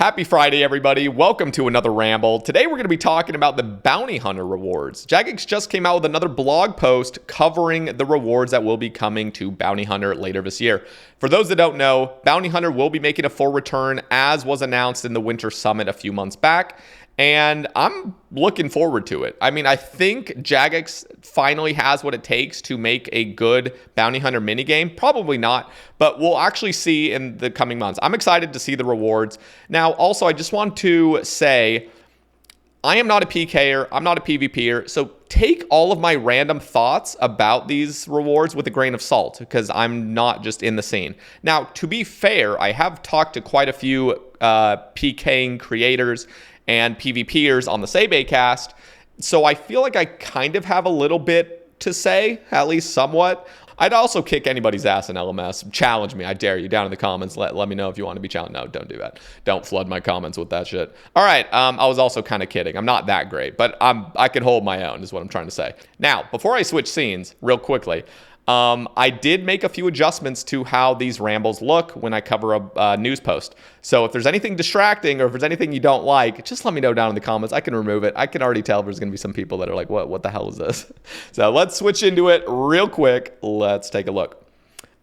Happy Friday, everybody. Welcome to another Ramble. Today, we're going to be talking about the Bounty Hunter rewards. Jagex just came out with another blog post covering the rewards that will be coming to Bounty Hunter later this year. For those that don't know, Bounty Hunter will be making a full return, as was announced in the Winter Summit a few months back. And I'm looking forward to it. I mean, I think Jagex finally has what it takes to make a good Bounty Hunter minigame. Probably not, but we'll actually see in the coming months. I'm excited to see the rewards. Now, also, I just want to say, I am not a PKer. I'm not a PvPer. So take all of my random thoughts about these rewards with a grain of salt, because I'm not just in the scene. Now, to be fair, I have talked to quite a few PKing creators and PvPers on the Sabacast, so I feel like I kind of have a little bit to say, at least somewhat. I'd also kick anybody's ass in LMS. Challenge me, I dare you, down in the comments. Let me know if you want to be challenged. No, don't do that. Don't flood my comments with that shit. All right, I was also kind of kidding. I'm not that great, but I can hold my own, is what I'm trying to say. Now, before I switch scenes, real quickly, I did make a few adjustments to how these rambles look when I cover a news post. So if there's anything distracting or if there's anything you don't like, just let me know down in the comments. I can remove it. I can already tell there's going to be some people that are like, what the hell is this? So let's switch into it real quick. Let's take a look.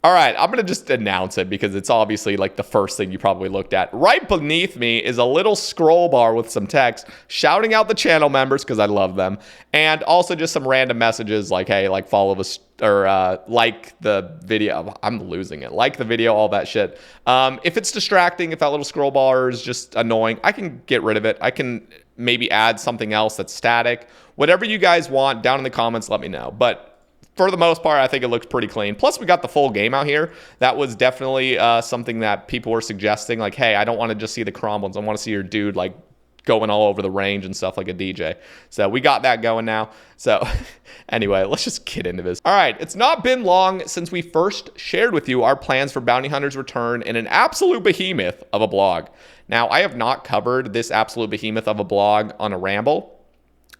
All right, I'm going to just announce it because it's obviously like the first thing you probably looked at. Right beneath me is a little scroll bar with some text shouting out the channel members because I love them. And also just some random messages like, hey, like follow us or like the video. I'm losing it. Like the video, all that shit. If it's distracting, if that little scroll bar is just annoying, I can get rid of it. I can maybe add something else that's static. Whatever you guys want down in the comments, let me know. But for the most part, I think it looks pretty clean. Plus, we got the full game out here. That was definitely something that people were suggesting. Like, hey, I don't want to just see the crumbles. I want to see your dude, like, going all over the range and stuff like a DJ. So we got that going now. So anyway, let's just get into this. All right, it's not been long since we first shared with you our plans for Bounty Hunter's return in an absolute behemoth of a blog. Now, I have not covered this absolute behemoth of a blog on a Ramble.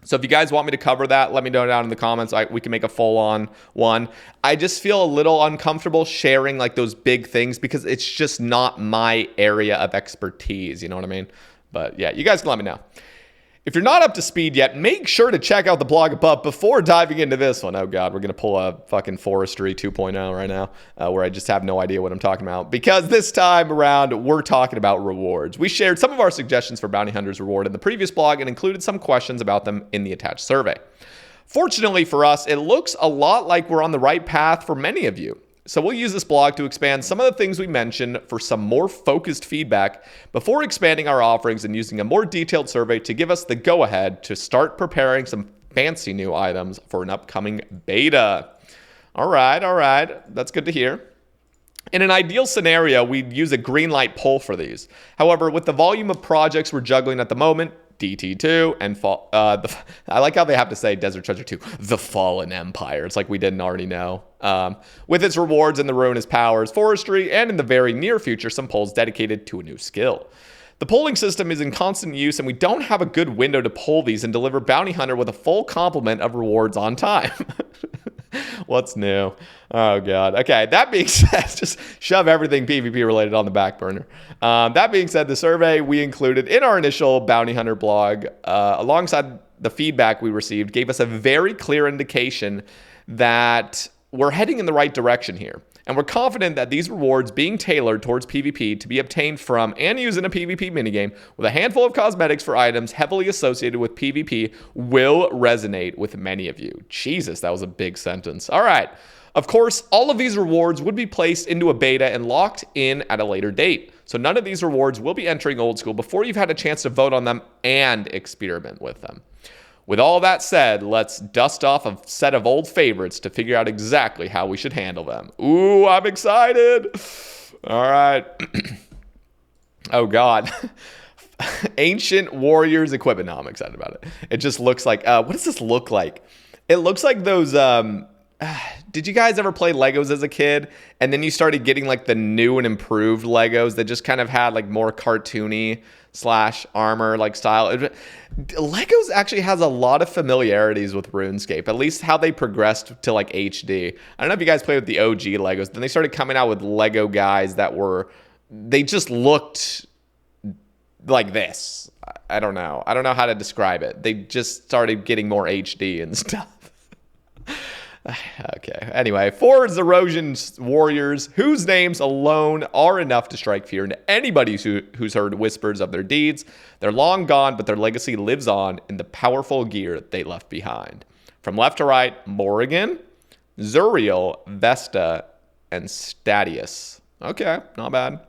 So if you guys want me to cover that, let me know down in the comments. We can make a full-on one. I just feel a little uncomfortable sharing like those big things because it's just not my area of expertise. You know what I mean? But yeah, you guys can let me know. If you're not up to speed yet, make sure to check out the blog above before diving into this one. Oh God, we're going to pull a fucking Forestry 2.0 right now where I just have no idea what I'm talking about. Because this time around, we're talking about rewards. We shared some of our suggestions for Bounty Hunter's reward in the previous blog and included some questions about them in the attached survey. Fortunately for us, it looks a lot like we're on the right path for many of you. So we'll use this blog to expand some of the things we mentioned for some more focused feedback before expanding our offerings and using a more detailed survey to give us the go-ahead to start preparing some fancy new items for an upcoming beta. All right. That's good to hear. In an ideal scenario, we'd use a green light poll for these. However, with the volume of projects we're juggling at the moment, DT2 and I like how they have to say Desert Treasure 2, the Fallen Empire. It's like we didn't already know. With its rewards and the ruinous powers, forestry, and in the very near future, some polls dedicated to a new skill. The polling system is in constant use, and we don't have a good window to poll these and deliver Bounty Hunter with a full complement of rewards on time. What's new? Oh, God. Okay, that being said, just shove everything PvP related on the back burner. That being said, the survey we included in our initial Bounty Hunter blog, alongside the feedback we received, gave us a very clear indication that we're heading in the right direction here. And we're confident that these rewards being tailored towards PvP to be obtained from and used in a PvP minigame with a handful of cosmetics for items heavily associated with PvP will resonate with many of you. Jesus, that was a big sentence. All right. Of course, all of these rewards would be placed into a beta and locked in at a later date. So none of these rewards will be entering Old School before you've had a chance to vote on them and experiment with them. With all that said, let's dust off a set of old favorites to figure out exactly how we should handle them. Ooh, I'm excited. All right. Oh, God. Ancient Warriors equipment. No, I'm excited about it. It just looks like, what does this look like? It looks like those, did you guys ever play Legos as a kid? And then you started getting like the new and improved Legos that just kind of had like more cartoony / armor like style. Legos actually has a lot of familiarities with RuneScape, at least how they progressed to like HD. I don't know if you guys played with the OG Legos. Then they started coming out with Lego guys that were, they just looked like this. I don't know. I don't know how to describe it. They just started getting more HD and stuff. Okay. Anyway, 4 Erosion warriors whose names alone are enough to strike fear into anybody who's heard whispers of their deeds. They're long gone, but their legacy lives on in the powerful gear they left behind. From left to right, Morrigan, Zuriel, Vesta, and Stadius. Okay, not bad.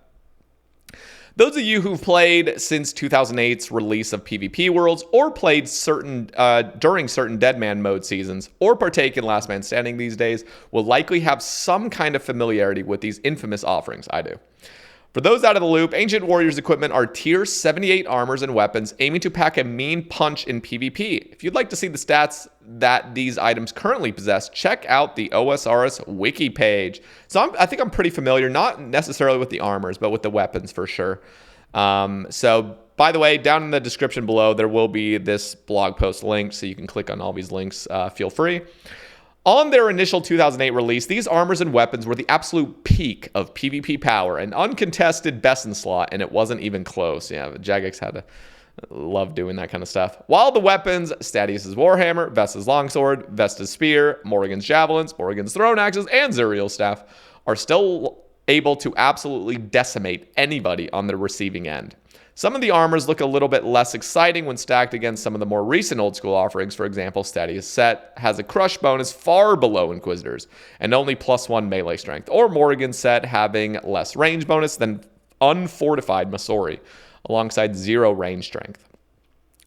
Those of you who've played since 2008's release of PvP Worlds, or played during certain Deadman mode seasons, or partake in Last Man Standing these days, will likely have some kind of familiarity with these infamous offerings. I do. For those out of the loop, Ancient Warriors equipment are tier 78 armors and weapons aiming to pack a mean punch in PvP. If you'd like to see the stats that these items currently possess, check out the OSRS wiki page. So I think I'm pretty familiar, not necessarily with the armors, but with the weapons for sure. So by the way, down in the description below, there will be this blog post link, so you can click on all these links. Feel free. On their initial 2008 release, these armors and weapons were the absolute peak of PvP power, an uncontested best in slot, and it wasn't even close. Yeah, Jagex had to love doing that kind of stuff. While the weapons, Stadius' Warhammer, Vesta's Longsword, Vesta's Spear, Morrigan's Javelins, Morrigan's Throne Axes, and Zuriel's Staff are still able to absolutely decimate anybody on the receiving end. Some of the armors look a little bit less exciting when stacked against some of the more recent old school offerings. For example, Stadius' set has a crush bonus far below Inquisitor's and only +1 melee strength, or Morrigan's set having less range bonus than unfortified Masori, alongside 0 range strength.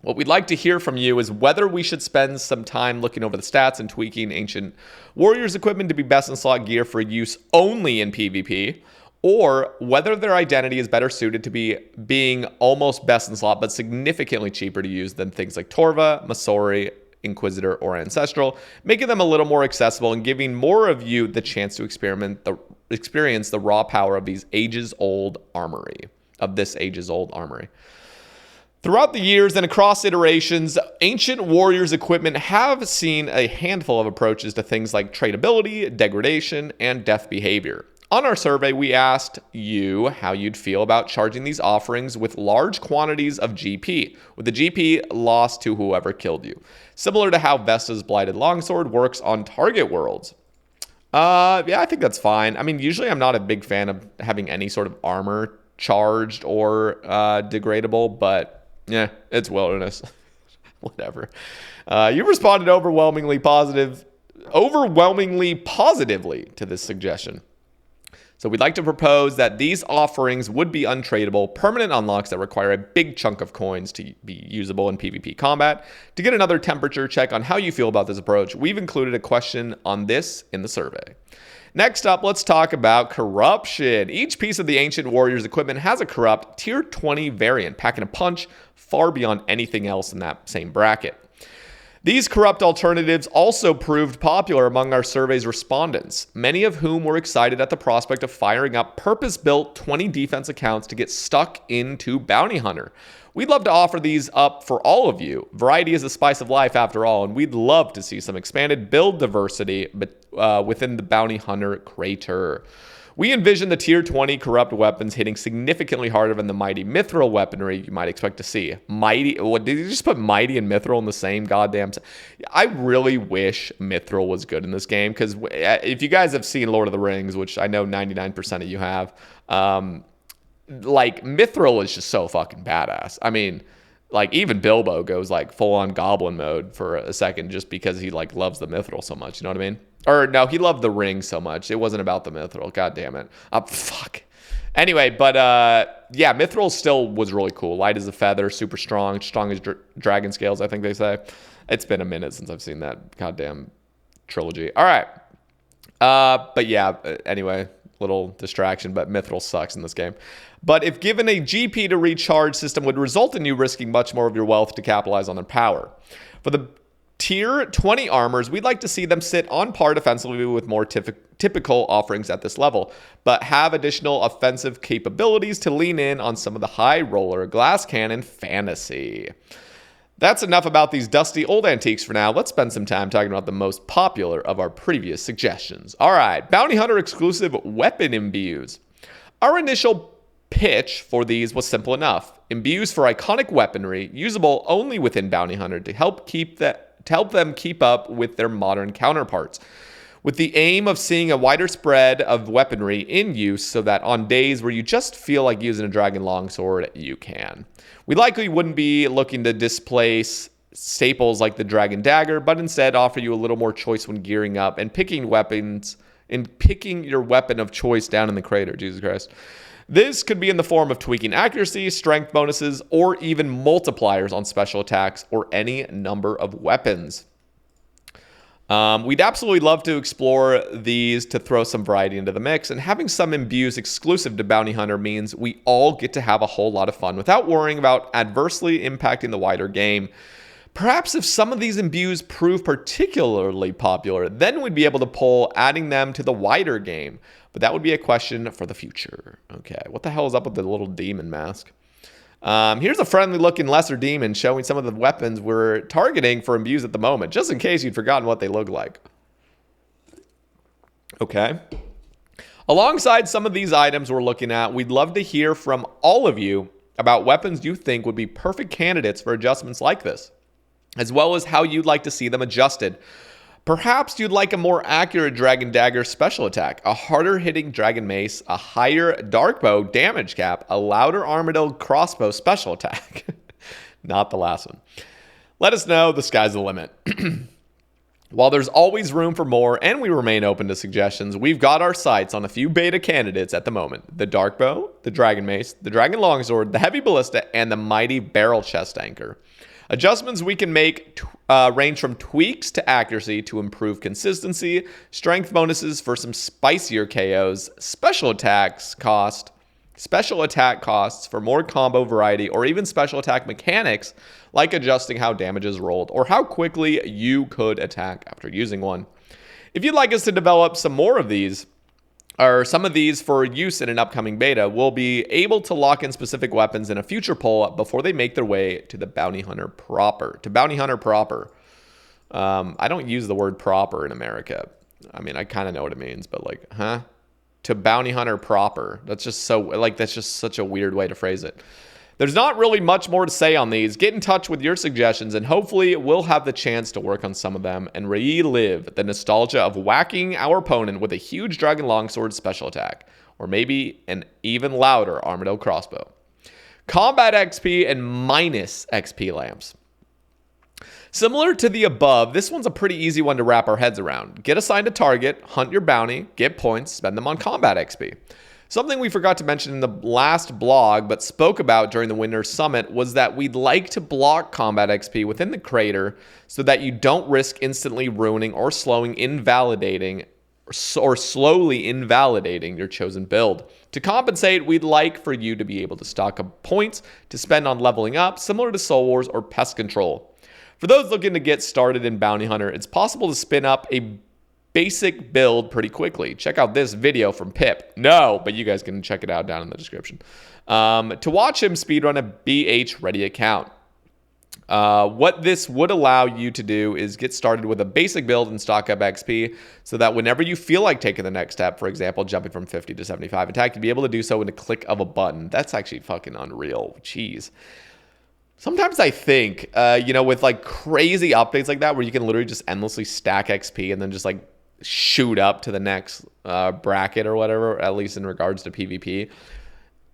What we'd like to hear from you is whether we should spend some time looking over the stats and tweaking Ancient Warriors equipment to be best in slot gear for use only in PvP, or whether their identity is better suited to being almost best in slot but significantly cheaper to use than things like Torva, Masori, Inquisitor, or Ancestral, making them a little more accessible and giving more of you the chance to experience the raw power of this ages-old armory. Throughout the years and across iterations, Ancient Warriors equipment have seen a handful of approaches to things like tradability, degradation, and death behavior. On our survey, we asked you how you'd feel about charging these offerings with large quantities of GP, with the GP lost to whoever killed you, similar to how Vesta's Blighted Longsword works on target worlds. Yeah, I think that's fine. I mean, usually I'm not a big fan of having any sort of armor charged or degradable, but yeah, it's wilderness. Whatever. You responded overwhelmingly positively to this suggestion. So we'd like to propose that these offerings would be untradeable, permanent unlocks that require a big chunk of coins to be usable in PvP combat. To get another temperature check on how you feel about this approach, we've included a question on this in the survey. Next up, let's talk about corruption. Each piece of the Ancient Warriors equipment has a corrupt tier 20 variant, packing a punch far beyond anything else in that same bracket. These corrupt alternatives also proved popular among our survey's respondents, many of whom were excited at the prospect of firing up purpose-built 20 defense accounts to get stuck into Bounty Hunter. We'd love to offer these up for all of you. Variety is the spice of life after all, and we'd love to see some expanded build diversity within the Bounty Hunter crater. We envision the tier 20 corrupt weapons hitting significantly harder than the mighty mithril weaponry you might expect to see. Mighty, what did you just put mighty and mithril in the same goddamn? I really wish mithril was good in this game, because if you guys have seen Lord of the Rings, which I know 99% of you have, like mithril is just so fucking badass. I mean, like even Bilbo goes like full on goblin mode for a second just because he like loves the mithril so much. You know what I mean? Or no, he loved the ring so much. It wasn't about the mithril. God damn it. Fuck. Anyway, but yeah, mithril still was really cool. Light as a feather, super strong as dragon scales, I think they say. It's been a minute since I've seen that goddamn trilogy. All right. But yeah, anyway, little distraction, but mithril sucks in this game. But if given a GP to recharge system would result in you risking much more of your wealth to capitalize on their power. For the tier 20 armors, we'd like to see them sit on par defensively with more typical offerings at this level, but have additional offensive capabilities to lean in on some of the high roller glass cannon fantasy. That's enough about these dusty old antiques for now. Let's spend some time talking about the most popular of our previous suggestions. All right, Bounty Hunter exclusive weapon imbues. Our initial pitch for these was simple enough. Imbues for iconic weaponry, usable only within Bounty Hunter to help them keep up with their modern counterparts, with the aim of seeing a wider spread of weaponry in use so that on days where you just feel like using a dragon longsword, you can. We likely wouldn't be looking to displace staples like the dragon dagger, but instead offer you a little more choice when gearing up and picking your weapon of choice down in the crater. Jesus Christ. This could be in the form of tweaking accuracy, strength bonuses, or even multipliers on special attacks or any number of weapons. We'd absolutely love to explore these to throw some variety into the mix, and having some imbues exclusive to Bounty Hunter means we all get to have a whole lot of fun without worrying about adversely impacting the wider game. Perhaps if some of these imbues prove particularly popular, then we'd be able to pull adding them to the wider game. But that would be a question for the future. Okay, what the hell is up with the little demon mask? Here's a friendly-looking lesser demon showing some of the weapons we're targeting for imbues at the moment, just in case you'd forgotten what they look like. Okay. Alongside some of these items we're looking at, we'd love to hear from all of you about weapons you think would be perfect candidates for adjustments like this, as well as how you'd like to see them adjusted. Perhaps you'd like a more accurate Dragon Dagger special attack, a harder hitting Dragon Mace, a higher Darkbow damage cap, a louder Armadillo crossbow special attack. Not the last one. Let us know. The sky's the limit. While there's always room for more and we remain open to suggestions, we've got our sights on a few beta candidates at the moment. The Darkbow, the Dragon Mace, the Dragon Longsword, the Heavy Ballista, and the mighty Barrel Chest Anchor. Adjustments we can make range from tweaks to accuracy to improve consistency, strength bonuses for some spicier KOs, special attack costs for more combo variety, or even special attack mechanics like adjusting how damage is rolled or how quickly you could attack after using one. If you'd like us to develop some more of these, or some of these for use in an upcoming beta, we'll be able to lock in specific weapons in a future poll before they make their way to the Bounty Hunter proper. I don't use the word proper in America. I mean, I kind of know what it means, but like, huh? To Bounty Hunter proper. That's just such a weird way to phrase it. There's not really much more to say on these. Get in touch with your suggestions, and hopefully we'll have the chance to work on some of them and relive the nostalgia of whacking our opponent with a huge Dragon Longsword special attack, or maybe an even louder Armadillo crossbow. Combat XP and minus XP lamps. Similar to the above, this one's a pretty easy one to wrap our heads around. Get assigned a target, hunt your bounty, get points, spend them on combat XP. Something we forgot to mention in the last blog but spoke about during the Winter Summit was that we'd like to block combat XP within the crater so that you don't risk instantly ruining or slowly invalidating your chosen build. To compensate, we'd like for you to be able to stock up points to spend on leveling up, similar to Soul Wars or Pest Control. For those looking to get started in Bounty Hunter, it's possible to spin up a basic build pretty quickly. Check out this video from Pip. No, but you guys can check it out down in the description. To watch him speedrun a BH ready account. What this would allow you to do is get started with a basic build and stock up XP so that whenever you feel like taking the next step, for example, jumping from 50 to 75 attack, you'd be able to do so in a click of a button. That's actually fucking unreal. Jeez. Sometimes I think, with like crazy updates like that, where you can literally just endlessly stack XP and then just like shoot up to the next bracket or whatever, at least in regards to PvP.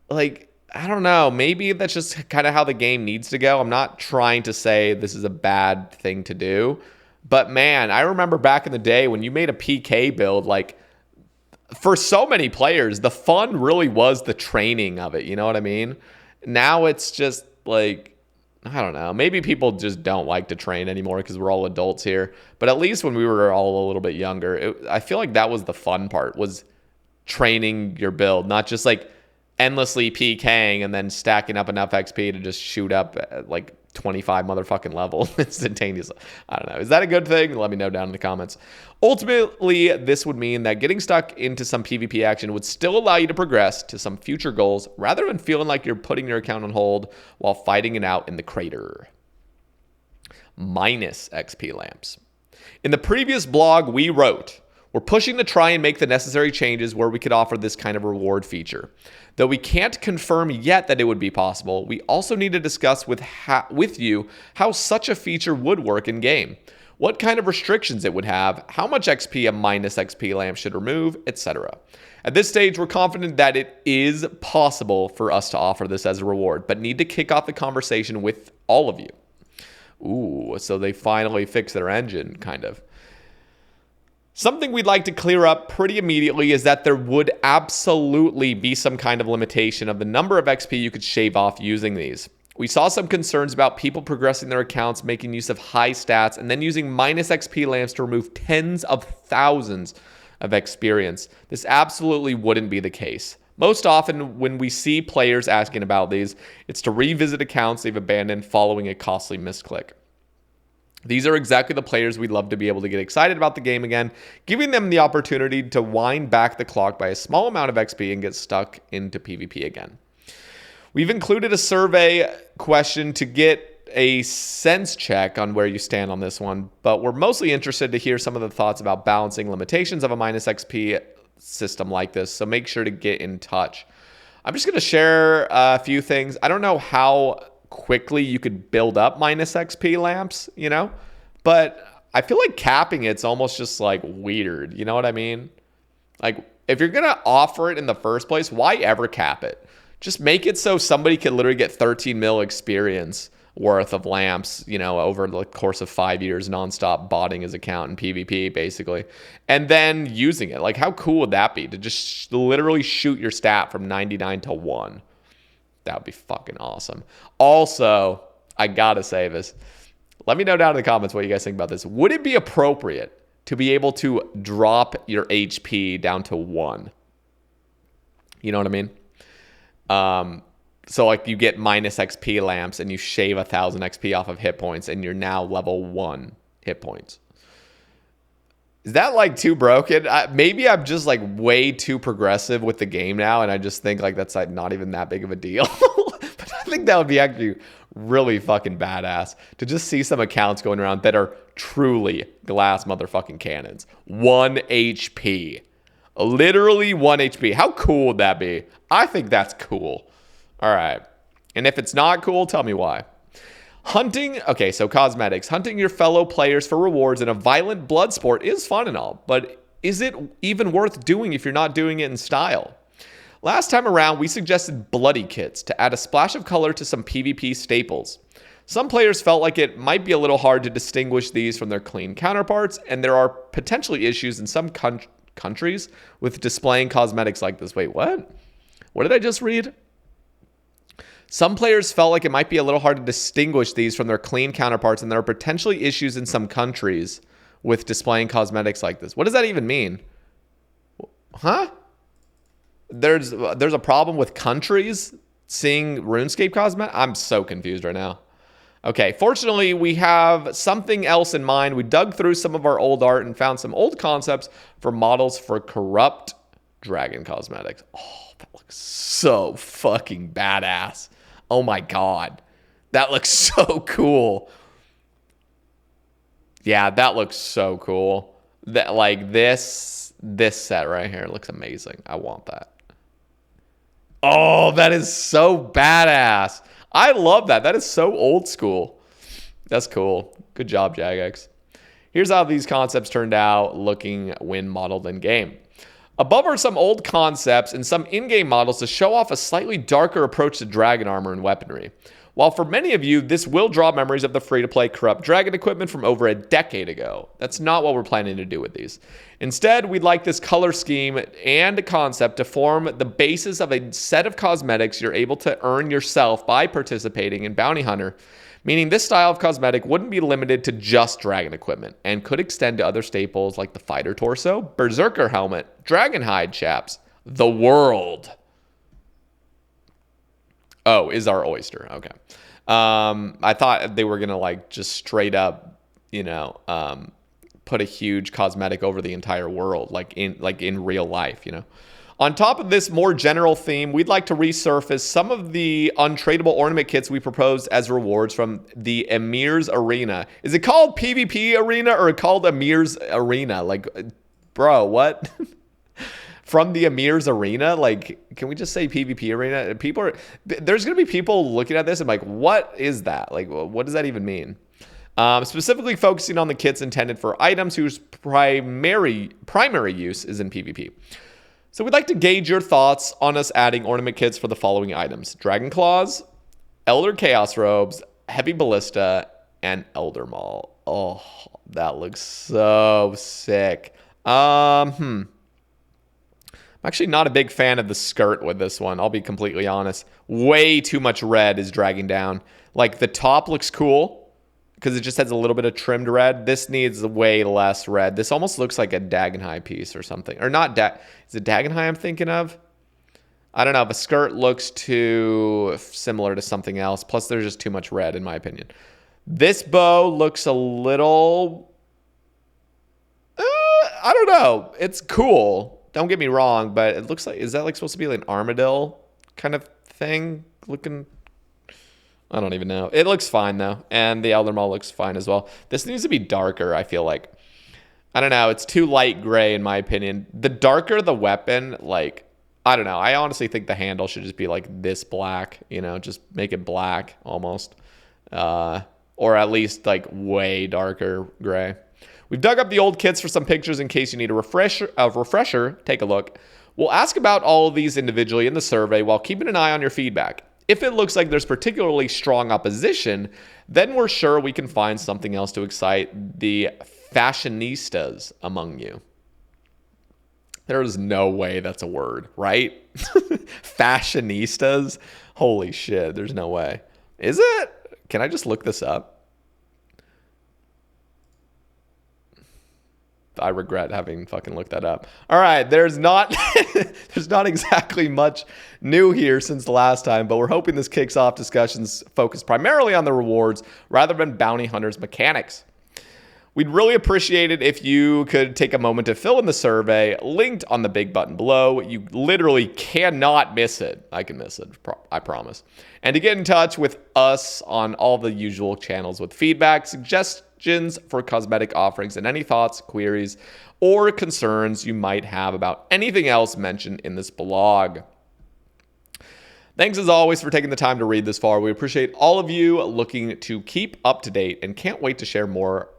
Like, I don't know. Maybe that's just kind of how the game needs to go. I'm not trying to say this is a bad thing to do. But man, I remember back in the day when you made a PK build, like for so many players, the fun really was the training of it. You know what I mean? Now it's just like, I don't know. Maybe people just don't like to train anymore because we're all adults here. But at least when we were all a little bit younger, I feel like that was the fun part, was training your build, not just like endlessly PKing and then stacking up enough XP to just shoot up at like 25 motherfucking level instantaneously. I don't know. Is that a good thing? Let me know down in the comments. Ultimately, this would mean that getting stuck into some PvP action would still allow you to progress to some future goals rather than feeling like you're putting your account on hold while fighting it out in the crater. Minus XP lamps. In the previous blog, we wrote, we're pushing to try and make the necessary changes where we could offer this kind of reward feature. Though we can't confirm yet that it would be possible, we also need to discuss with you how such a feature would work in game, what kind of restrictions it would have, how much XP a minus XP lamp should remove, etc. At this stage, we're confident that it is possible for us to offer this as a reward, but need to kick off the conversation with all of you. Ooh, so they finally fixed their engine, kind of. Something we'd like to clear up pretty immediately is that there would absolutely be some kind of limitation of the number of XP you could shave off using these. We saw some concerns about people progressing their accounts, making use of high stats, and then using minus XP lamps to remove tens of thousands of experience. This absolutely wouldn't be the case. Most often, when we see players asking about these, it's to revisit accounts they've abandoned following a costly misclick. These are exactly the players we'd love to be able to get excited about the game again, giving them the opportunity to wind back the clock by a small amount of XP and get stuck into PvP again. We've included a survey question to get a sense check on where you stand on this one, but we're mostly interested to hear some of the thoughts about balancing limitations of a minus XP system like this, so make sure to get in touch. I'm just going to share a few things. I don't know how quickly you could build up minus XP lamps, but I feel like capping it's almost just like weird. You know what I mean? Like, if you're going to offer it in the first place, why ever cap it? Just make it so somebody can literally get 13 mil experience worth of lamps, over the course of 5 years, nonstop botting his account in PvP, basically, and then using it. Like, how cool would that be to just literally shoot your stat from 99 to 1? That would be fucking awesome. Also, I gotta say this. Let me know down in the comments what you guys think about this. Would it be appropriate to be able to drop your HP down to 1? You know what I mean? So like you get minus XP lamps and you shave 1,000 XP off of hit points and you're now level 1 hit points. Is that like too broken? Maybe I'm just like way too progressive with the game now, and I just think like that's like not even that big of a deal. But I think that would be actually really fucking badass to just see some accounts going around that are truly glass motherfucking cannons. 1 HP. Literally 1 HP. How cool would that be? I think that's cool. All right. And if it's not cool, tell me why. Hunting, okay, so cosmetics. Hunting your fellow players for rewards in a violent blood sport is fun and all, but is it even worth doing if you're not doing it in style? Last time around, we suggested bloody kits to add a splash of color to some PvP staples. Some players felt like it might be a little hard to distinguish these from their clean counterparts, and there are potentially issues in some countries with displaying cosmetics like this. Wait, what? What did I just read? Some players felt like it might be a little hard to distinguish these from their clean counterparts, and there are potentially issues in some countries with displaying cosmetics like this. What does that even mean? Huh? There's a problem with countries seeing RuneScape cosmetics? I'm so confused right now. Okay, fortunately, we have something else in mind. We dug through some of our old art and found some old concepts for models for corrupt dragon cosmetics. Oh, that looks so fucking badass. Oh my god. That looks so cool. Yeah, that looks so cool. That like this set right here looks amazing. I want that. Oh, that is so badass. I love that. That is so old school. That's cool. Good job, Jagex. Here's how these concepts turned out looking when modeled in game. Above are some old concepts and some in-game models to show off a slightly darker approach to dragon armor and weaponry. While for many of you, this will draw memories of the free-to-play corrupt dragon equipment from over a decade ago. That's not what we're planning to do with these. Instead, we'd like this color scheme and concept to form the basis of a set of cosmetics you're able to earn yourself by participating in Bounty Hunter, meaning this style of cosmetic wouldn't be limited to just dragon equipment and could extend to other staples like the fighter torso, berserker helmet, dragon hide chaps, the world. Oh, is our oyster. Okay. I thought they were going to like just straight up, put a huge cosmetic over the entire world, like in real life, On top of this more general theme, we'd like to resurface some of the untradeable ornament kits we proposed as rewards from the Emir's Arena. Is it called PvP Arena or called Emir's Arena? Like, bro, what? from the Amir's arena. Like, can we just say PvP arena? There's going to be people looking at this and like, what is that? Like, what does that even mean? Specifically focusing on the kits intended for items whose primary use is in PvP. So we'd like to gauge your thoughts on us adding ornament kits for the following items: Dragon Claws, Elder Chaos Robes, Heavy Ballista, and Elder Maul. Oh, that looks so sick. I'm actually not a big fan of the skirt with this one. I'll be completely honest. Way too much red is dragging down. Like, the top looks cool because it just has a little bit of trimmed red. This needs way less red. This almost looks like a Dagenhai piece or something. Or not, is it Dagenhai I'm thinking of? I don't know. The skirt looks too similar to something else. Plus, there's just too much red, in my opinion. This bow looks a little... I don't know. It's cool. Don't get me wrong, but it looks like... Is that like supposed to be like an armadillo kind of thing? Looking... I don't even know. It looks fine, though. And the Elder Maul looks fine as well. This needs to be darker, I feel like. I don't know. It's too light gray, in my opinion. The darker the weapon, like... I don't know. I honestly think the handle should just be like this black, you know, just make it black almost. Or at least like way darker gray. We've dug up the old kits for some pictures in case you need a refresher. Take a look. We'll ask about all of these individually in the survey while keeping an eye on your feedback. If it looks like there's particularly strong opposition, then we're sure we can find something else to excite the fashionistas among you. There is no way that's a word, right? Fashionistas? Holy shit, there's no way. Is it? Can I just look this up? I regret having fucking looked that up. All right, there's not there's not exactly much new here since the last time, but we're hoping this kicks off discussions focused primarily on the rewards rather than bounty hunters' mechanics. We'd really appreciate it if you could take a moment to fill in the survey linked on the big button below. You literally cannot miss it. I can miss it, I promise. And to get in touch with us on all the usual channels with feedback, suggestions for cosmetic offerings, and any thoughts, queries, or concerns you might have about anything else mentioned in this blog. Thanks as always for taking the time to read this far. We appreciate all of you looking to keep up to date and can't wait to share more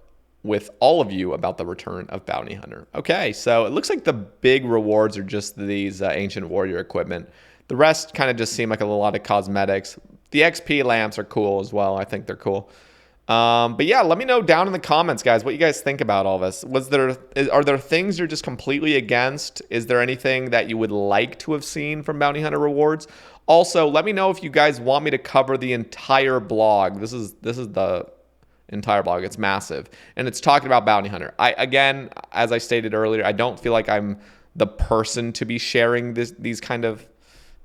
with all of you about the return of Bounty Hunter. Okay, so it looks like the big rewards are just these Ancient Warrior equipment. The rest kind of just seem like a lot of cosmetics. The XP lamps are cool as well. I think they're cool. But yeah, let me know down in the comments, guys, what you guys think about all this. Are there things you're just completely against? Is there anything that you would like to have seen from Bounty Hunter rewards? Also, let me know if you guys want me to cover the entire blog. This is the entire blog. It's massive, and it's talking about Bounty Hunter. Again, as I stated earlier, I don't feel like I'm the person to be sharing these kind of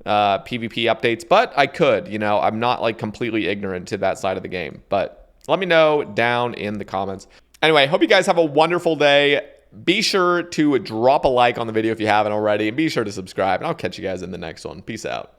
PvP updates, but I could. You know, I'm not like completely ignorant to that side of the game, but let me know down in the comments. Anyway, hope you guys have a wonderful day. Be sure to drop a like on the video if you haven't already, and be sure to subscribe, and I'll catch you guys in the next one. Peace out.